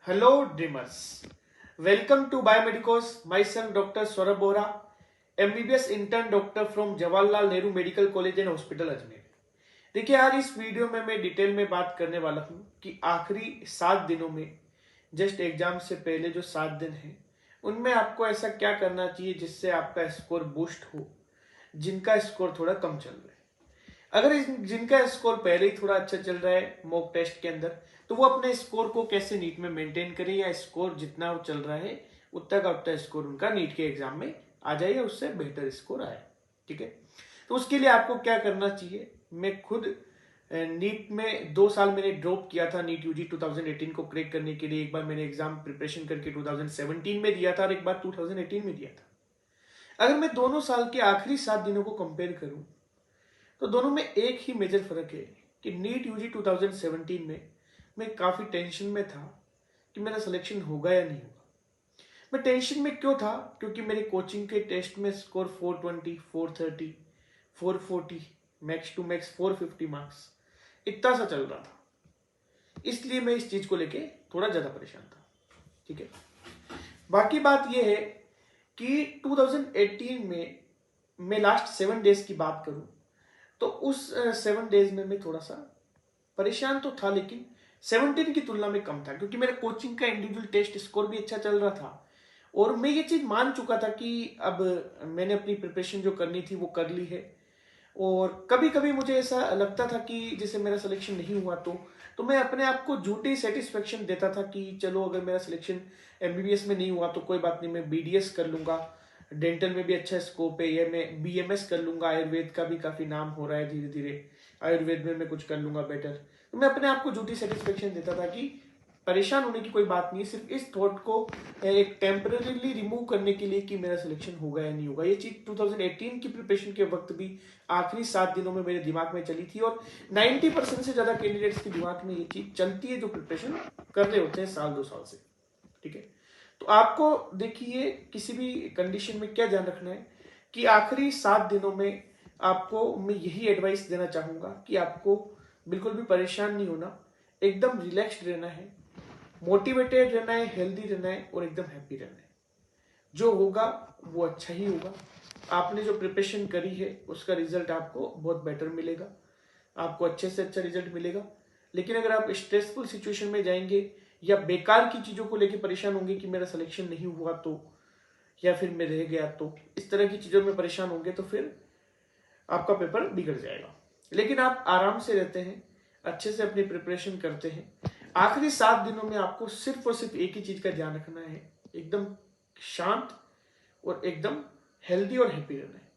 Hello, dreamers. Welcome to Biomedicos. Myself, Dr. Saurabh Bohra, MBBS intern doctor from Jawaharlal Nehru medical college and hospital Ajmer. देखिए यार, इस video में मैं detail में बात करने वाला हूँ कि आखिरी 7 दिनों में जस्ट एग्जाम से पहले जो 7 दिन हैं उनमें आपको ऐसा क्या करना चाहिए जिससे आपका स्कोर बूस्ट हो, जिनका स्कोर थोड़ा कम चल रहा है। अगर जिनका स्कोर पहले ही थोड़ा अच्छा चल रहा है मॉक टेस्ट के अंदर, तो वो अपने स्कोर को कैसे नीट में मेंटेन करें, या स्कोर जितना वो चल रहा है उतना का उतना स्कोर उनका नीट के एग्जाम में आ जाए या उससे बेहतर स्कोर आए। ठीक है, तो उसके लिए आपको क्या करना चाहिए। मैं खुद नीट में 2 साल मैंने ड्रॉप किया था नीट यूजी 2018 को क्रैक करने के लिए। एक बार मैंने एग्जाम प्रिपरेशन करके 2017 में दिया था और एक बार 2018 में दिया था। अगर मैं दोनों साल के आखिरी 7 दिनों को कंपेयर करूं तो दोनों में एक ही मेजर फर्क है कि नीट यूजी 2017 में मैं काफी टेंशन में था कि मेरा सिलेक्शन होगा या नहीं होगा। मैं टेंशन में क्यों था? क्योंकि मेरे कोचिंग के टेस्ट में score 420, 430, 440, max to max 450 marks इतना सा चल रहा था। इसलिए मैं इस चीज को लेके थोड़ा ज्यादा परेशान था। ठीक है, बाकी बात यह है कि 2018 में मैं लास्ट 7 डेज की बात करूं तो उस 7 डेज में मैं थोड़ा सा परेशान तो था, लेकिन 17 की तुलना में कम था, क्योंकि मेरा कोचिंग का इंडिविजुअल टेस्ट स्कोर भी अच्छा चल रहा था और मैं ये चीज मान चुका था कि अब मैंने अपनी प्रिपरेशन जो करनी थी वो कर ली है। और कभी कभी मुझे ऐसा लगता था कि जैसे मेरा सिलेक्शन नहीं हुआ तो मैं अपने आप को झूठी सेटिस्फेक्शन देता था कि चलो अगर मेरा सिलेक्शन एमबीबीएस में नहीं हुआ तो कोई बात नहीं, मैं बीडीएस कर लूंगा, डेंटल में भी अच्छा स्कोप है, या मैं बीएमएस कर लूंगा, आयुर्वेद का भी काफी नाम हो रहा है धीरे धीरे, आयुर्वेद में मैं कुछ कर लूंगा बेटर। तो मैं अपने आप को झूठी सेटिस्फेक्शन देता था कि परेशान होने की कोई बात नहीं है, सिर्फ इस थॉट को एक टेम्पररीली रिमूव करने के लिए कि मेरा सिलेक्शन होगा या नहीं होगा। ये चीज 2018 की प्रिपरेशन के वक्त भी आखिरी 7 दिनों में मेरे दिमाग में चली थी और 90% से ज्यादा कैंडिडेट्स के दिमाग में ये चीज चलती है जो प्रिपरेशन कर रहे होते हैं साल 2 साल से। ठीक है, तो आपको देखिए किसी भी कंडीशन में क्या ध्यान रखना है कि आखिरी 7 दिनों में आपको मैं यही एडवाइस देना चाहूंगा कि आपको बिल्कुल भी परेशान नहीं होना, एकदम रिलैक्स्ड रहना है, मोटिवेटेड रहना है, हेल्दी रहना है और एकदम हैप्पी रहना है। जो होगा वो अच्छा ही होगा। आपने जो प्रिपरेशन करी है उसका रिजल्ट आपको बहुत बेटर मिलेगा, आपको अच्छे से अच्छा रिजल्ट मिलेगा। लेकिन अगर आप स्ट्रेसफुल सिचुएशन में जाएंगे या बेकार की चीजों को लेकर परेशान होंगे कि मेरा सिलेक्शन नहीं हुआ तो, या फिर मैं रह गया तो, इस तरह की चीजों में परेशान होंगे तो फिर आपका पेपर बिगड़ जाएगा। लेकिन आप आराम से रहते हैं, अच्छे से अपनी प्रिपरेशन करते हैं, आखिरी 7 दिनों में आपको सिर्फ और सिर्फ एक ही चीज का ध्यान रखना है, एकदम शांत और एकदम हेल्दी और हैप्पी रहना है।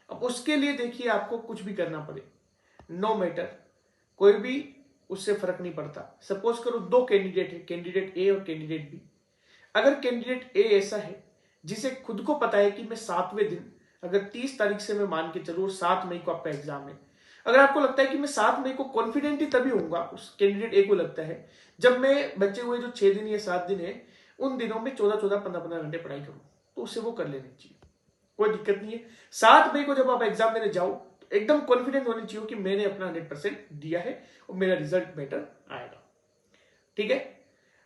अब उसके लिए देखिए आपको कुछ भी करना पड़े, नो मैटर, कोई भी उससे फर्क नहीं पड़ता। सपोज करो 2 कैंडिडेट है, कैंडिडेट ए और कैंडिडेट बी। अगर कैंडिडेट ए ऐसा है जिसे खुद को पता है कि मैं 7वें दिन, अगर 30 तारीख से मैं मान के चलूँ 7 मई को आपका एग्जाम है, अगर आपको लगता है कि मैं 7 मई को कॉन्फिडेंट ही तभी होऊंगा, उस कैंडिडेट ए को लगता है जब मैं बचे हुए जो 6 दिन या 7 दिन है उन दिनों में 14-14, 15-15 घंटे पढ़ाई करूं, तो उसे वो कर लेनी चाहिए, कोई दिक्कत नहीं है। 7 मई को जब आप एग्जाम देने जाओ तो एकदम कॉन्फिडेंट होने चाहिए कि मैंने अपना 100% दिया है और मेरा रिजल्ट बेटर आएगा। ठीक है,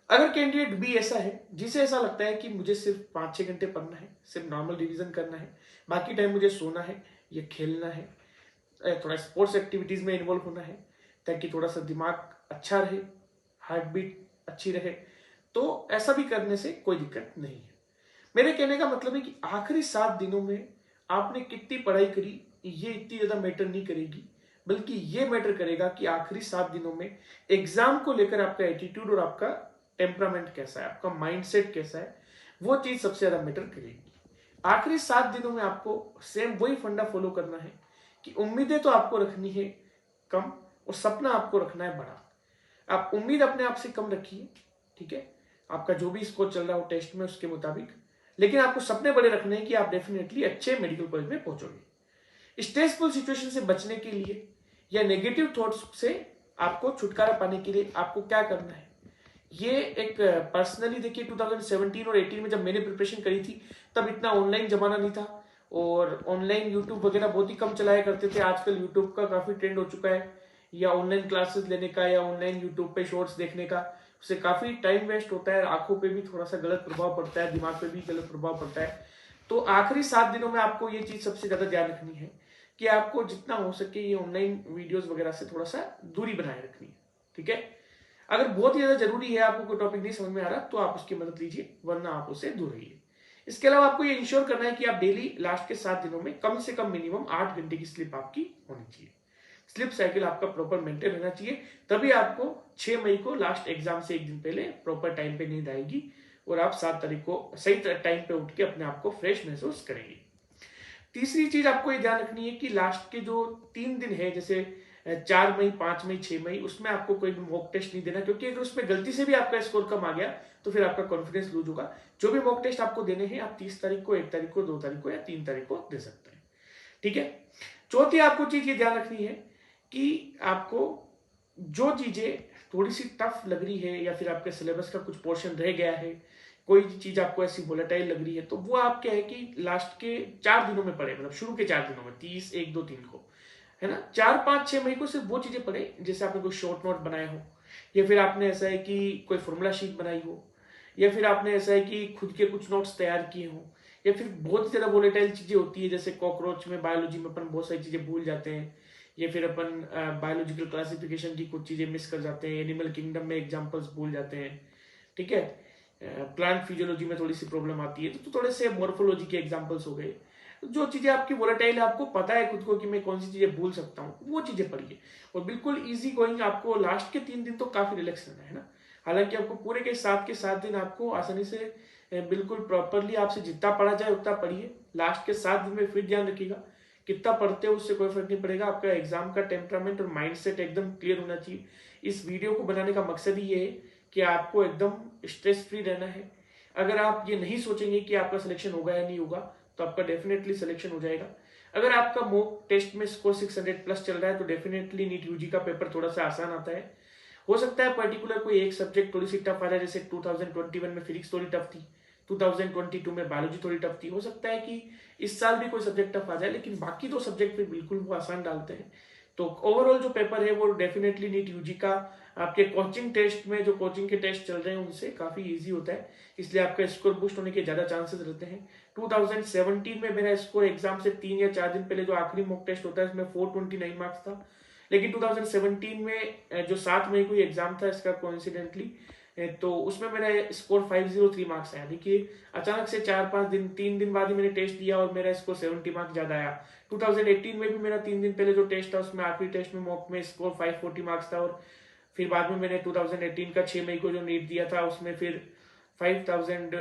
अगर कैंडिडेट बी ऐसा है जिसे ऐसा लगता है कि मुझे सिर्फ 5-6 घंटे पढ़ना है, सिर्फ नॉर्मल रिवीजन करना है, बाकी टाइम मुझे सोना है या खेलना है, थोड़ा स्पोर्ट्स एक्टिविटीज में इन्वॉल्व होना है ताकि थोड़ा सा दिमाग अच्छा रहे, हार्ट बीट अच्छी रहे, तो ऐसा भी करने से कोई दिक्कत नहीं है। मेरे कहने का मतलब है कि आखिरी 7 दिनों में आपने कितनी पढ़ाई करी ये इतनी ज्यादा मैटर नहीं करेगी, बल्कि ये मैटर करेगा कि आखिरी 7 दिनों में एग्जाम को लेकर आपका एटीट्यूड और आपका टेम्परामेंट कैसा है, आपका माइंडसेट कैसा है, वो चीज सबसे ज्यादा मैटर करेगी। आखिरी 7 दिनों में आपको सेम वही फंडा फॉलो करना है कि उम्मीदें तो आपको रखनी है कम और सपना आपको रखना है बड़ा। आप उम्मीद अपने आप से कम रखिए, ठीक है, आपका जो भी स्कोर चल रहा हो टेस्ट में उसके मुताबिक, लेकिन आपको सपने बड़े रखने हैं कि आप डेफिनेटली अच्छे मेडिकल कॉलेज में पहुंचोगे। स्ट्रेसफुल सिचुएशन से बचने के लिए या नेगेटिव थॉट्स से आपको छुटकारा पाने के लिए आपको क्या करना है, ये एक पर्सनली देखिए 2017 और 18 में जब मैंने प्रिपरेशन करी थी तब इतना ऑनलाइन जमाना नहीं था और ऑनलाइन यूट्यूब वगैरह बहुत ही कम चलाया करते थे। आजकल यूट्यूब का काफी ट्रेंड हो चुका है, या ऑनलाइन क्लासेस लेने का या ऑनलाइन यूट्यूब पे शॉर्ट्स देखने का, उससे काफी टाइम वेस्ट होता है, आंखों पे भी थोड़ा सा गलत प्रभाव पड़ता है, दिमाग पे भी गलत प्रभाव पड़ता है। तो आखिरी 7 दिनों में आपको ये चीज सबसे ज्यादा ध्यान रखनी है कि आपको जितना हो सके ये ऑनलाइन वीडियोस वगैरह से थोड़ा सा दूरी बनाए रखनी है। ठीक है, अगर बहुत ही ज्यादा जरूरी है, आपको कोई टॉपिक नहीं समझ में आ रहा, तो आप उसकी मदद लीजिए, वरना आप उससे दूर रहिए। इसके अलावा आपको ये इंश्योर करना है कि आप डेली लास्ट के 7 दिनों में कम से कम मिनिमम 8 घंटे की स्लीप आपकी होनी चाहिए। स्लीप साइकिल आपका प्रॉपर मेंटेन रहना चाहिए, तभी आपको 6 मई को लास्ट एग्जाम से एक दिन पहले प्रॉपर टाइम पे नींद आएगी और आप 7 तारीख को सही टाइम पे उठ के अपने आप को फ्रेश महसूस करेंगे। तीसरी चीज आपको ये ध्यान रखनी है कि लास्ट के जो 3 दिन है, जैसे 4 मई, 5 मई, 6 मई, उसमें आपको कोई भी मॉक टेस्ट नहीं देना, क्योंकि अगर उसमें गलती से भी आपका स्कोर कम आ गया तो फिर आपका कॉन्फिडेंस लूज होगा। जो भी मॉक टेस्ट आपको देने हैं, आप 30 तारीख को, 1 तारीख को, 2 तारीख को या 3 तारीख को दे सकते हैं। ठीक है, चौथी आपको चीज ये ध्यान रखनी है कि आपको जो चीजें थोड़ी सी टफ लग रही है या फिर आपके सिलेबस का कुछ पोर्शन रह गया है, कोई चीज आपको ऐसी वोलेटाइल लग रही है, तो वो आप क्या है कि लास्ट के 4 दिनों में पढ़े, मतलब शुरू के 4 दिनों में, 30, 1, 2, 3 को, है ना, 4, 5, 6 मई को सिर्फ वो चीजें पढ़े जैसे आपने कोई शॉर्ट नोट बनाया हो, या फिर आपने ऐसा है कि कोई फॉर्मूला शीट बनाई हो, या फिर आपने ऐसा है कि खुद के कुछ नोट्स तैयार किए हो, या फिर बहुत ही ज्यादा वोलेटाइल चीजें होती है, जैसे कॉकरोच में, बायोलॉजी में अपन बहुत सारी चीजें भूल जाते हैं, या फिर अपन बायोलॉजिकल क्लासिफिकेशन की कुछ चीजें मिस कर जाते हैं, एनिमल किंगडम में एग्जांपल्स भूल जाते हैं। ठीक है, प्लांट फिजियोलॉजी में थोड़ी सी प्रॉब्लम आती है, तो थोड़े से मॉर्फोलॉजी के एग्जांपल्स हो गए। जो चीजें आपकी वोलेटाइल है, आपको पता है खुद को कि मैं कौन सी चीजें भूल सकता हूँ, वो चीजें पढ़िए। और बिल्कुल इजी गोइंग, आपको लास्ट के 3 दिन तो काफी रिलैक्स रहना है ना। हालांकि आपको पूरे के 7 दिन आपको आसानी से बिल्कुल प्रॉपरली आपसे जितना पढ़ा जाए उतना पढ़िए। लास्ट के 7 दिन में फिर ध्यान रखिएगा कितना पढ़ते हो उससे कोई फर्क नहीं पड़ेगा, आपका एग्जाम का टेम्परामेंट और माइंडसेट एकदम क्लियर होना चाहिए। इस वीडियो को बनाने का मकसद ही ये है कि आपको एकदम स्ट्रेस फ्री रहना है। अगर आप ये नहीं सोचेंगे कि आपका सिलेक्शन होगा या नहीं होगा, तो आपका डेफिनेटली सिलेक्शन हो जाएगा। अगर आपका मॉक टेस्ट में स्कोर 600 प्लस चल रहा है, तो डेफिनेटली नीट यूजी का पेपर थोड़ा सा आसान आता है। हो सकता है पर्टिकुलर कोई एक सब्जेक्ट थोड़ी सी टफ आ जाए, जैसे 2021 में फिजिक्स थोड़ी टफ थी, 2022 में बायोलॉजी थोड़ी टफ थी। हो सकता है कि इस साल भी कोई सब्जेक्ट टफ आ जाए, लेकिन बाकी 2 सब्जेक्ट फिर बिल्कुल वो आसान डालते हैं। तो ओवरऑल जो पेपर है वो डेफिनेटली नीट यूजी का आपके कोचिंग टेस्ट में, जो कोचिंग के टेस्ट चल रहे हैं उनसे काफी इजी होता है, इसलिए आपका स्कोर बूस्ट होने के ज्यादा चांसेस रहते हैं। 2017 में मेरा स्कोर एग्जाम से 3 या 4 दिन पहले जो आखिरी मॉक टेस्ट होता है उसमें 429 मार्क्स था, लेकिन 2017 में जो 7 मई को एग्जाम था इसका कोइंसिडेंटली, तो उसमें मेरा स्कोर 503 मार्क्स आया। देखिए अचानक से 4-5 दिन, 3 दिन बाद ही मैंने टेस्ट दिया और मेरा स्कोर 70 मार्क्स ज्यादा आया। 2018 में भी मेरा 3 दिन पहले जो टेस्ट था उसमें आखिरी टेस्ट में मॉक में स्कोर 540 मार्क्स था, और फिर बाद में मैंने 2018 का 6 मई को जो नीट दिया था उसमें फिर 5000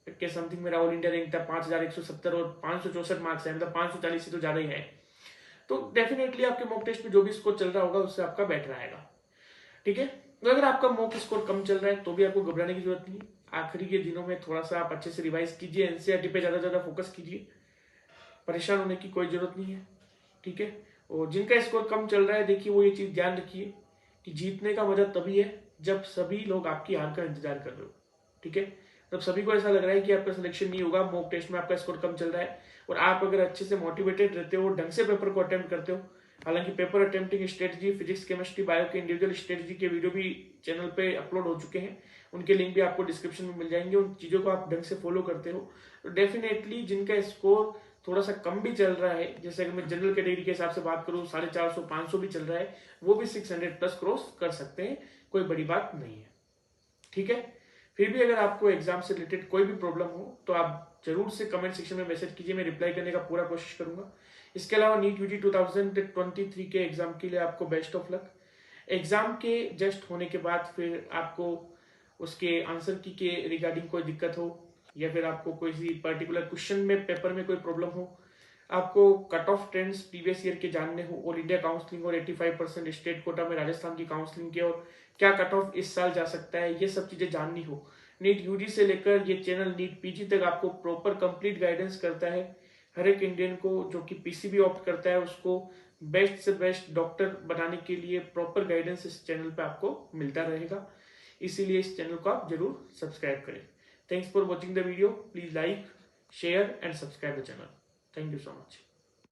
के समथिंग मेरा ऑल इंडिया रैंक था, 5170 और 564 मार्क्स है, मतलब 540 से तो ज्यादा ही है। तो डेफिनेटली आपके मॉक टेस्ट में जो भी स्कोर चल रहा होगा उससे आपका बेटर आएगा। ठीक है, तो अगर आपका मॉक स्कोर कम चल रहा है तो भी आपको घबराने की जरूरत नहीं है। आखिरी के दिनों में थोड़ा सा आप अच्छे से रिवाइज कीजिए, एनसीईआरटी पे ज्यादा फोकस कीजिए, परेशान होने की कोई जरूरत नहीं है। ठीक है, और जिनका स्कोर कम चल रहा है, देखिए वो ये चीज ध्यान रखिए कि जीतने का मजा तभी है जब सभी लोग आपकी हार का इंतजार कर रहे हो। ठीक है, जब सभी को ऐसा लग रहा है कि आपका सिलेक्शन नहीं होगा, मॉक टेस्ट में आपका स्कोर कम चल रहा है, और आप अगर अच्छे से मोटिवेटेड रहते हो, ढंग से पेपर को अटेम्प्ट करते हो। हालांकि paper attempting strategy, physics, chemistry, bio के इंडिविजुअल स्ट्रेटजी के वीडियो भी चैनल पे अपलोड हो चुके हैं, उनके लिंक भी आपको डिस्क्रिप्शन में मिल जाएंगे। उन चीजों को आप ढंग से फॉलो करते हो तो डेफिनेटली जिनका स्कोर थोड़ा सा कम भी चल रहा है, जैसे अगर मैं जनरल कैटेगरी के हिसाब से बात करूं 450, 500 भी चल रहा है, वो भी 600 प्लस क्रॉस कर सकते हैं, कोई बड़ी बात नहीं है। ठीक है, फिर भी अगर आपको एग्जाम से रिलेटेड कोई भी प्रॉब्लम हो तो आप जरूर से कमेंट सेक्शन में मैसेज कीजिए, मैं रिप्लाई करने का पूरा कोशिश करूंगा। इसके अलावा नीट यूजी 2023 के एग्जाम के लिए आपको बेस्ट ऑफ लक। एग्जाम के जस्ट होने के बाद फिर आपको उसके आंसर की के रिगार्डिंग कोई दिक्कत हो, या फिर आपको कोई सी पर्टिकुलर क्वेश्चन में पेपर में कोई प्रॉब्लम हो, आपको cut off trends previous year के जानने हो, ऑल इंडिया काउंसलिंग और 85% स्टेट कोटा में राजस्थान की काउंसलिंग के, और क्या कट ऑफ इस साल जा सकता है, ये सब चीजें जाननी हो, नीट यूजी से लेकर ये चैनल नीट पीजी तक आपको प्रॉपर कंप्लीट गाइडेंस करता है। हर एक इंडियन को जो कि पीसीबी ऑप्ट करता है उसको बेस्ट से बेस्ट डॉक्टर बनाने के लिए प्रॉपर गाइडेंस इस चैनल पे आपको मिलता रहेगा, इसीलिए इस चैनल को आप जरूर सब्सक्राइब करें। Thanks for watching the video, please like, share and subscribe the channel. Thank you so much.